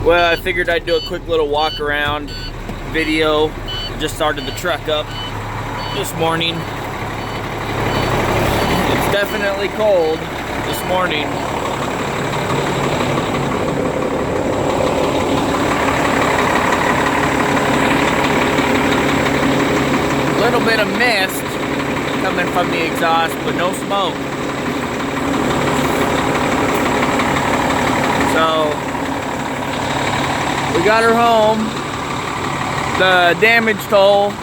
Well, I figured I'd do a quick little walk around video. Just started the truck up this morning. It's definitely cold this morning. A little bit of mist coming from the exhaust, but no smoke. So we got her home. The damage toll,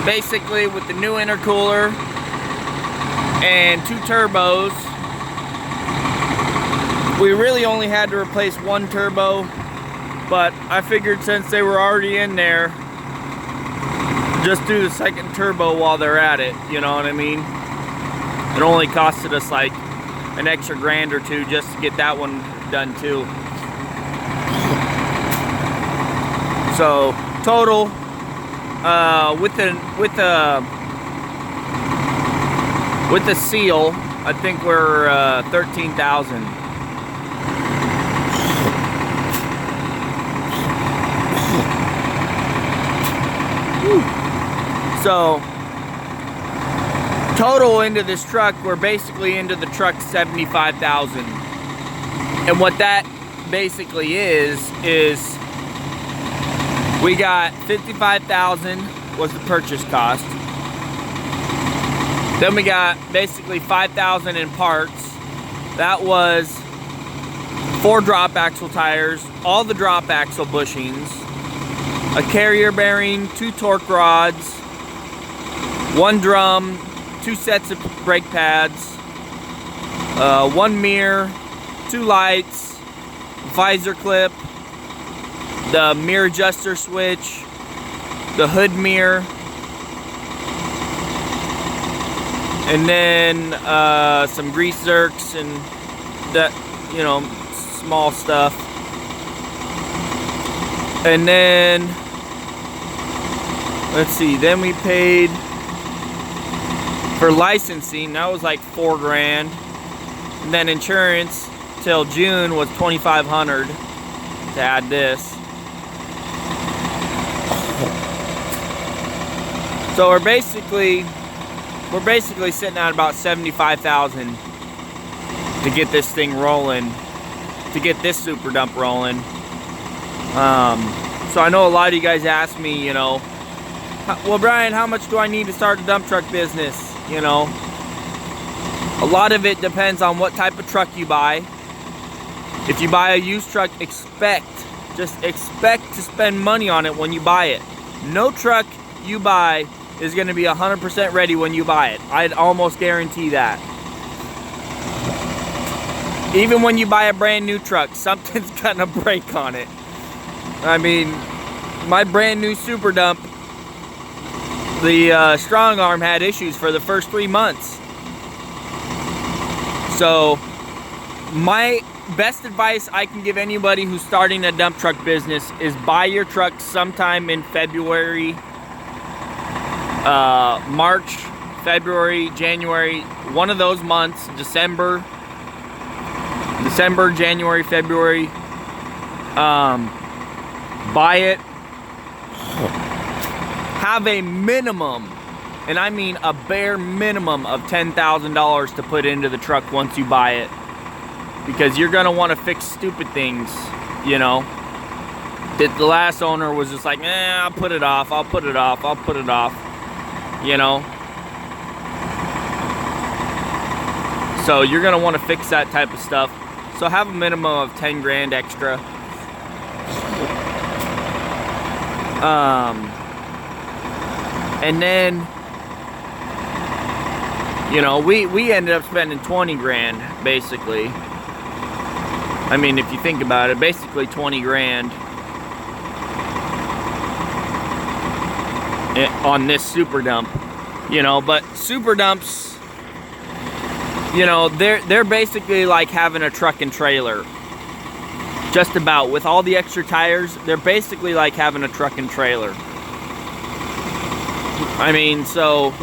basically with the new intercooler and 2 turbos. We really only had to replace 1 turbo, but I figured since they were already in there, just do the 2nd turbo while they're at it, you know what I mean? It only costed us like an extra grand or 2 just to get that one done too. So total, with the seal, I think we're 13,000. So total into this truck, we're basically into the truck 75,000. And what that basically is we got 55,000 was the purchase cost. Then we got basically 5,000 in parts. That was 4 drop axle tires, all the drop axle bushings, a carrier bearing, 2 torque rods, 1 drum, 2 sets of brake pads, 1 mirror, 2 lights, visor clip, the mirror adjuster switch, the hood mirror, and then some grease zerks and that, you know, small stuff. And then let's see, then we paid for licensing, that was like 4 grand. And then insurance till June was 2,500 to add this. So we're basically sitting at about 75,000 to get this thing rolling, to get this super dump rolling. So I know a lot of you guys ask me, you know, well, Brian, how much do I need to start a dump truck business? You know, a lot of it depends on what type of truck you buy. If you buy a used truck, just expect to spend money on it when you buy it. No truck you buy is going to be 100% ready when you buy it. I'd almost guarantee that. Even when you buy a brand new truck, something's gonna break on it. I mean, my brand new super dump, the strong arm had issues for the first 3 months. So my best advice I can give anybody who's starting a dump truck business is buy your truck sometime in February, March, February, January, one of those months, December, January, February. Buy it. Have a minimum, and I mean a bare minimum of $10,000 to put into the truck once you buy it. Because you're gonna want to fix stupid things, you know. That the last owner was just like, I'll put it off, I'll put it off, I'll put it off. You know, so you're gonna want to fix that type of stuff. So have a minimum of 10 grand extra. And then, you know, we ended up spending 20 grand basically. I mean, if you think about it, basically 20 grand on this super dump, you know. But super dumps, you know, they're basically like having a truck and trailer. Just about. With all the extra tires, they're basically like having a truck and trailer. I mean, so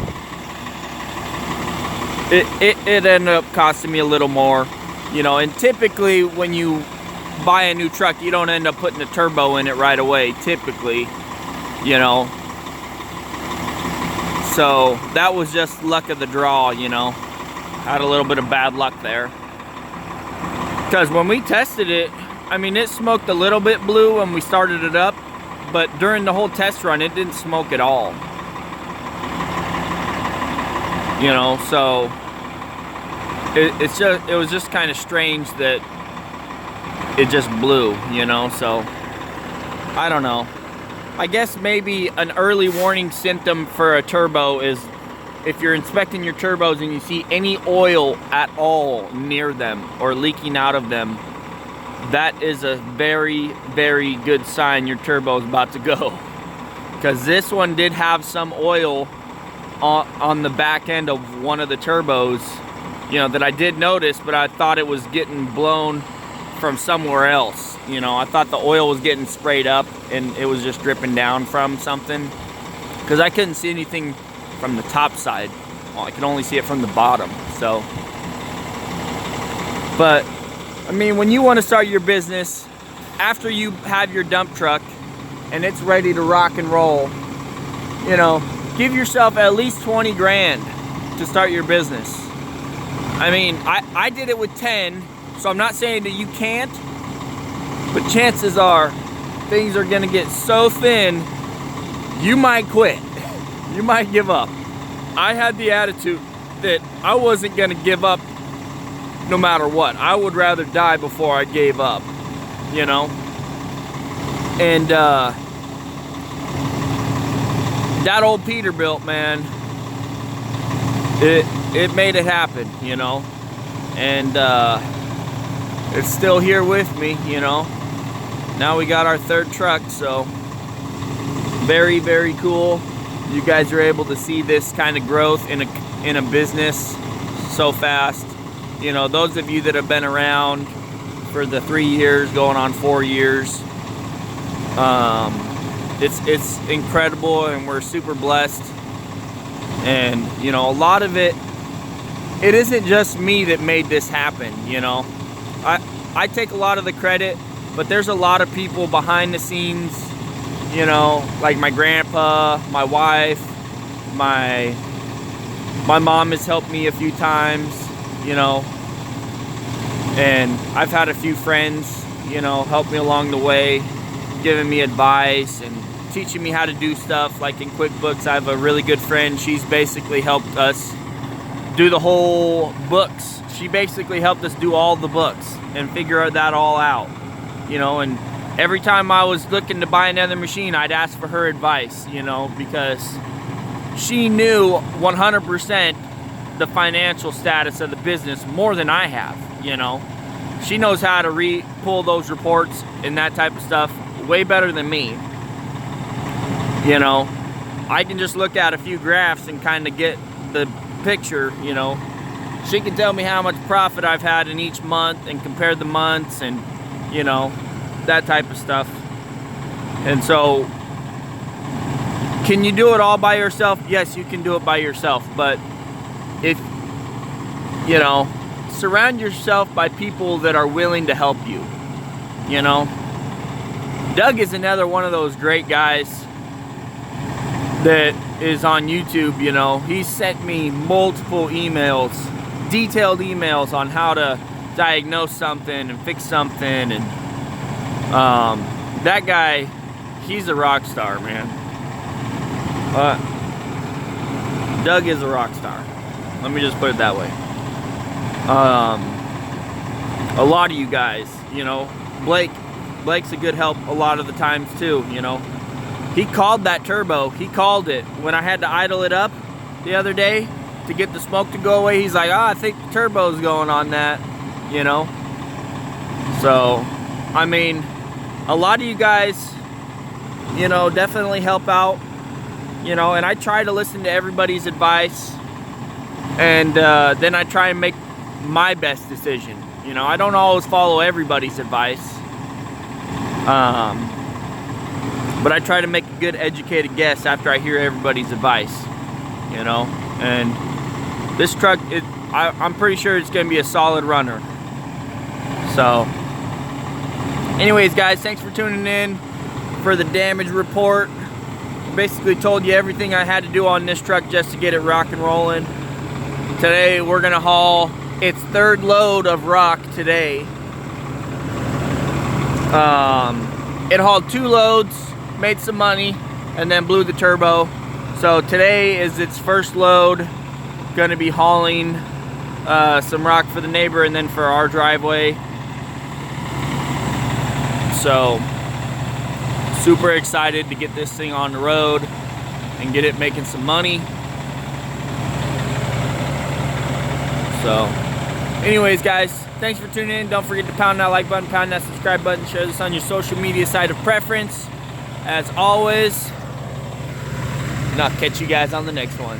it ended up costing me a little more, you know. And typically when you buy a new truck, you don't end up putting a turbo in it right away, typically, you know. So that was just luck of the draw, you know. Had a little bit of bad luck there. Because when we tested it, I mean, it smoked a little bit blue when we started it up, but during the whole test run, it didn't smoke at all. You know, so it was just kind of strange that it just blew, you know. So I don't know. I guess maybe an early warning symptom for a turbo is if you're inspecting your turbos and you see any oil at all near them or leaking out of them, that is a very, very good sign your turbo is about to go. Because this one did have some oil on the back end of one of the turbos, you know, that I did notice, but I thought it was getting blown from somewhere else. You know, I thought the oil was getting sprayed up and it was just dripping down from something, because I couldn't see anything from the top side. Well, I could only see it from the bottom. So, but I mean, when you want to start your business, after you have your dump truck and it's ready to rock and roll, you know, give yourself at least 20 grand to start your business. I mean, I did it with 10, so I'm not saying that you can't, but chances are things are gonna get so thin, you might quit. You might give up. I had the attitude that I wasn't gonna give up no matter what. I would rather die before I gave up, you know? And that old Peterbilt, man, it made it happen, you know? And it's still here with me, you know? Now we got our third truck, so very, very cool. You guys are able to see this kind of growth in a business so fast. You know, those of you that have been around for the 3 years, going on 4 years, it's incredible, and we're super blessed. And you know, a lot of it isn't just me that made this happen. You know, I take a lot of the credit, but there's a lot of people behind the scenes. You know, like my grandpa, my wife, my mom has helped me a few times, you know, and I've had a few friends, you know, help me along the way, giving me advice and teaching me how to do stuff. Like in QuickBooks, I have a really good friend. She's basically helped us do the whole books. She basically helped us do all the books and figure that all out, you know. And every time I was looking to buy another machine, I'd ask for her advice, you know, because she knew 100% the financial status of the business more than I have, you know. She knows how to pull those reports and that type of stuff way better than me. You know, I can just look at a few graphs and kind of get the picture, you know. She can tell me how much profit I've had in each month and compare the months and, you know, that type of stuff. And so, can you do it all by yourself? Yes, you can do it by yourself, but if, you know, surround yourself by people that are willing to help you, you know. Doug is another one of those great guys that is on YouTube, you know. He sent me multiple emails, detailed emails on how to diagnose something and fix something, and that guy, he's a rock star, man. Doug is a rock star. Let me just put it that way. A lot of you guys, you know, Blake's a good help a lot of the times too, you know. He called that turbo. He called it when I had to idle it up the other day to get the smoke to go away. He's like, oh, I think the turbo's going on that, you know. So, I mean, a lot of you guys, you know, definitely help out, you know, and I try to listen to everybody's advice, and then I try and make my best decision. You know, I don't always follow everybody's advice, but I try to make a good educated guess after I hear everybody's advice, you know. And this truck, I'm pretty sure it's going to be a solid runner. So, Anyways, guys, thanks for tuning in for the damage report. Basically told you everything I had to do on this truck just to get it rock and rolling. Today we're gonna haul its third load of rock today. It hauled 2 loads, made some money, and then blew the turbo. So today is its first load. Gonna be hauling some rock for the neighbor and then for our driveway. So super excited to get this thing on the road and get it making some money. So anyways, guys, thanks for tuning in. Don't forget to pound that like button, pound that subscribe button, share this on your social media site of preference as always, and I'll catch you guys on the next one.